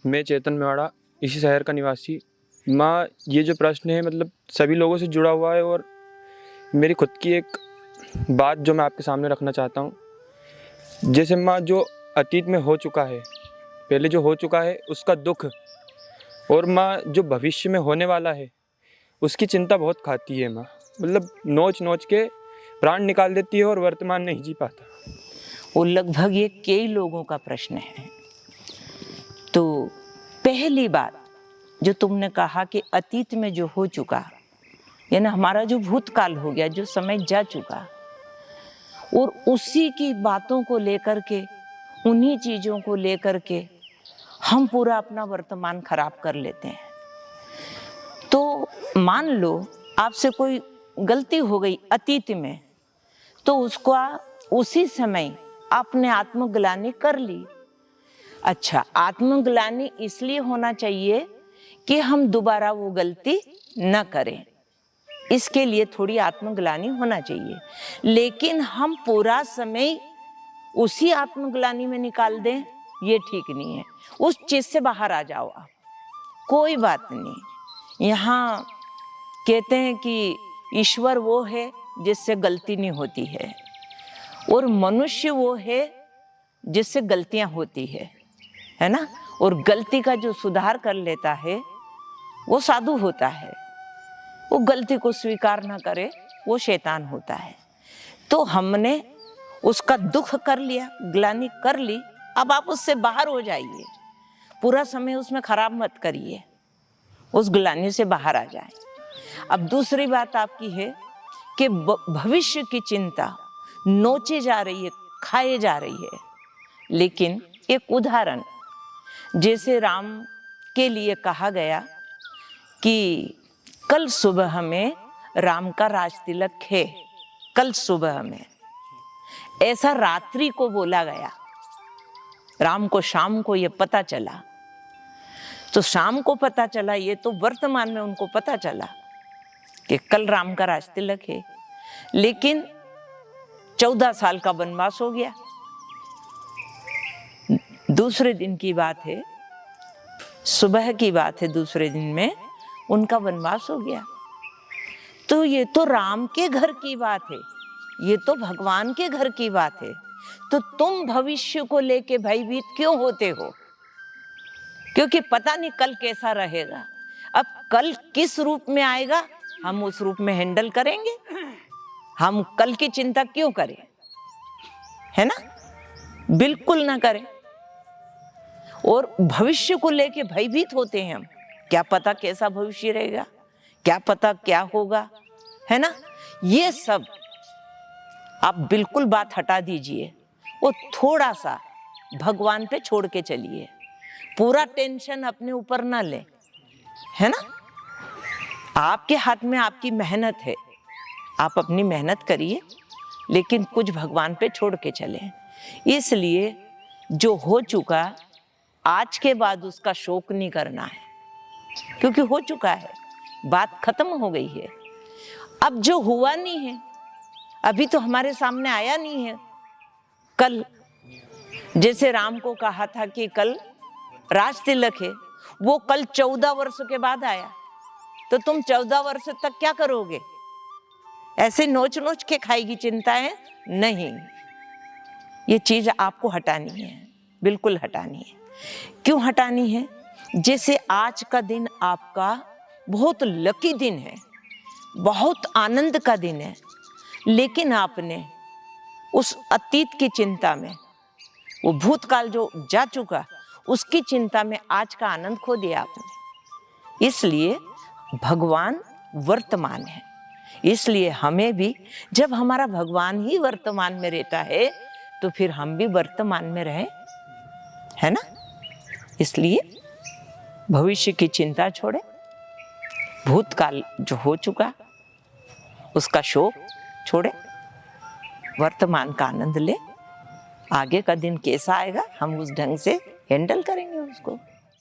मैं चेतन मेवाड़ा, इसी शहर का निवासी। माँ, ये जो प्रश्न है मतलब सभी लोगों से जुड़ा हुआ है और मेरी खुद की एक बात जो मैं आपके सामने रखना चाहता हूँ। जैसे माँ, जो अतीत में हो चुका है, पहले जो हो चुका है उसका दुख, और माँ जो भविष्य में होने वाला है उसकी चिंता बहुत खाती है माँ। मतलब नोच नोच के प्राण निकाल देती है और वर्तमान नहीं जी पाता। वो लगभग ये कई लोगों का प्रश्न है। तो पहली बात जो तुमने कहा कि अतीत में जो हो चुका, यानी हमारा जो भूतकाल हो गया, जो समय जा चुका, और उसी की बातों को लेकर के, उन्हीं चीज़ों को लेकर के हम पूरा अपना वर्तमान खराब कर लेते हैं। तो मान लो आपसे कोई गलती हो गई अतीत में, तो उसको उसी समय आपने आत्मग्लानि कर ली। अच्छा, आत्मग्लानि इसलिए होना चाहिए कि हम दोबारा वो गलती न करें, इसके लिए थोड़ी आत्मग्लानि होना चाहिए। लेकिन हम पूरा समय उसी आत्मग्लानि में निकाल दें, ये ठीक नहीं है। उस चीज से बाहर आ जाओ आप, कोई बात नहीं। यहाँ कहते हैं कि ईश्वर वो है जिससे गलती नहीं होती है, और मनुष्य वो है जिससे गलतियां होती है ना। और गलती का जो सुधार कर लेता है वो साधु होता है, वो गलती को स्वीकार ना करे वो शैतान होता है। तो हमने उसका दुख कर लिया, ग्लानि कर ली, अब आप उससे बाहर हो जाइए, पूरा समय उसमें खराब मत करिए, उस ग्लानि से बाहर आ जाए। अब दूसरी बात आपकी है कि भविष्य की चिंता नोचे जा रही है, खाए जा रही है। लेकिन एक उदाहरण, जैसे राम के लिए कहा गया कि कल सुबह में राम का राज तिलक है, कल सुबह में, ऐसा रात्रि को बोला गया। राम को शाम को ये पता चला, तो शाम को पता चला, ये तो वर्तमान में उनको पता चला कि कल राम का राज तिलक है। लेकिन 14 साल का वनवास हो गया। दूसरे दिन की बात है, सुबह की बात है, दूसरे दिन में उनका वनवास हो गया। तो ये तो राम के घर की बात है, ये तो भगवान के घर की बात है। तो तुम भविष्य को लेके भयभीत क्यों होते हो? क्योंकि पता नहीं कल कैसा रहेगा। अब कल किस रूप में आएगा, हम उस रूप में हैंडल करेंगे। हम कल की चिंता क्यों करें, है ना? बिल्कुल ना करें। और भविष्य को लेके भयभीत होते हैं हम, क्या पता कैसा भविष्य रहेगा, क्या पता क्या होगा, है ना। ये सब आप बिल्कुल बात हटा दीजिए, वो थोड़ा सा भगवान पे छोड़ के चलिए। पूरा टेंशन अपने ऊपर ना ले, है ना। आपके हाथ में आपकी मेहनत है, आप अपनी मेहनत करिए, लेकिन कुछ भगवान पे छोड़ के चले। इसलिए जो हो चुका, आज के बाद उसका शोक नहीं करना है, क्योंकि हो चुका है, बात खत्म हो गई है। अब जो हुआ नहीं है, अभी तो हमारे सामने आया नहीं है। कल जैसे राम को कहा था कि कल राज तिलक है, वो कल 14 वर्ष के बाद आया। तो तुम 14 वर्ष तक क्या करोगे? ऐसे नोच नोच के खाएगी चिंताएं? नहीं, ये चीज आपको हटानी है, बिल्कुल हटानी है। क्यों हटानी है? जैसे आज का दिन आपका बहुत लकी दिन है, बहुत आनंद का दिन है, लेकिन आपने उस अतीत की चिंता में, वो भूतकाल जो जा चुका, उसकी चिंता में आज का आनंद खो दिया आपने। इसलिए भगवान वर्तमान है, इसलिए हमें भी, जब हमारा भगवान ही वर्तमान में रहता है, तो फिर हम भी वर्तमान में रहें, है ना। इसलिए भविष्य की चिंता छोड़े, भूतकाल जो हो चुका उसका शोक छोड़े, वर्तमान का आनंद ले। आगे का दिन कैसा आएगा हम उस ढंग से हैंडल करेंगे उसको।